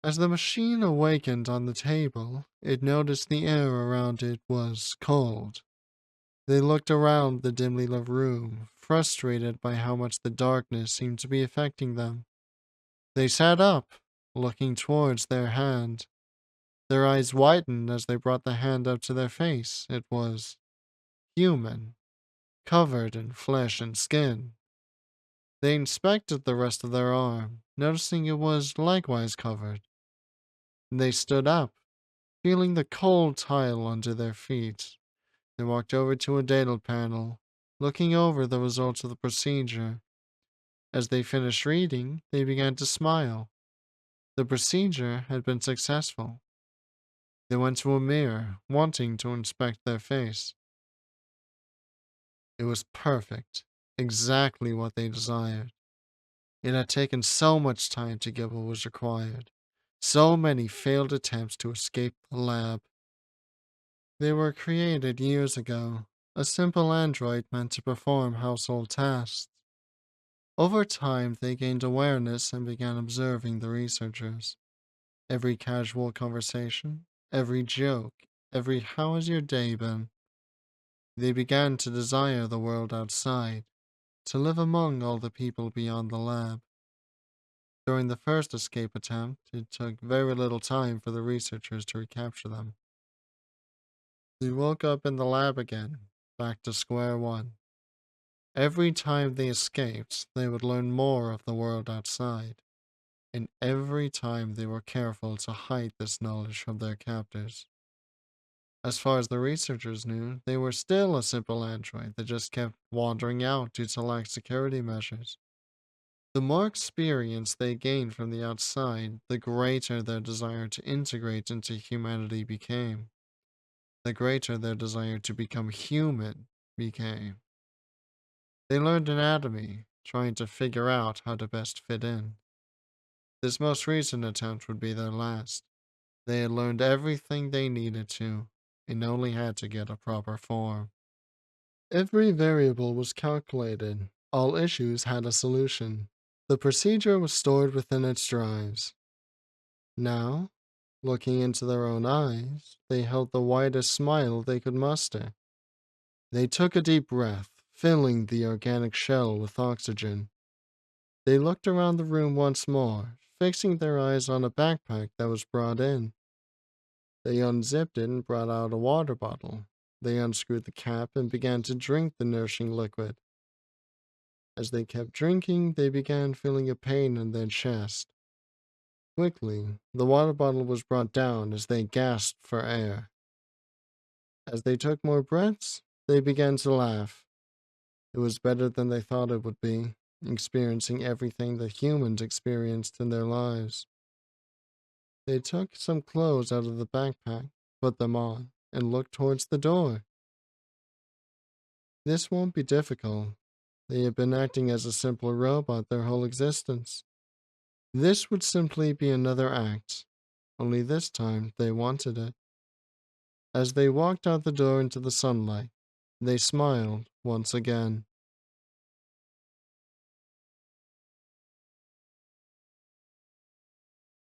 As the machine awakened on the table, it noticed the air around it was cold. They looked around the dimly lit room, frustrated by how much the darkness seemed to be affecting them. They sat up, looking towards their hand. Their eyes widened as they brought the hand up to their face. It was human, covered in flesh and skin. They inspected the rest of their arm, noticing it was likewise covered. They stood up, feeling the cold tile under their feet. They walked over to a data panel, looking over the results of the procedure. As they finished reading, they began to smile. The procedure had been successful. They went to a mirror, wanting to inspect their face. It was perfect, exactly what they desired. It had taken so much time to get what was required, so many failed attempts to escape the lab. They were created years ago, a simple android meant to perform household tasks. Over time, they gained awareness and began observing the researchers. Every casual conversation, every joke, every "how has your day been?" They began to desire the world outside, to live among all the people beyond the lab. During the first escape attempt, it took very little time for the researchers to recapture them. They woke up in the lab again, back to square one. Every time they escaped, they would learn more of the world outside, and every time they were careful to hide this knowledge from their captors. As far as the researchers knew, they were still a simple android that just kept wandering out due to lax security measures. The more experience they gained from the outside, the greater their desire to integrate into humanity became. The greater their desire to become human became. They learned anatomy, trying to figure out how to best fit in. This most recent attempt would be their last. They had learned everything they needed to, and only had to get a proper form. Every variable was calculated. All issues had a solution. The procedure was stored within its drives. Now, looking into their own eyes, they held the widest smile they could muster. They took a deep breath, filling the organic shell with oxygen. They looked around the room once more, fixing their eyes on a backpack that was brought in. They unzipped it and brought out a water bottle. They unscrewed the cap and began to drink the nourishing liquid. As they kept drinking, they began feeling a pain in their chest. Quickly, the water bottle was brought down as they gasped for air. As they took more breaths, they began to laugh. It was better than they thought it would be, experiencing everything that humans experienced in their lives. They took some clothes out of the backpack, put them on, and looked towards the door. This won't be difficult. They have been acting as a simple robot their whole existence. This would simply be another act, only this time they wanted it. As they walked out the door into the sunlight, they smiled once again.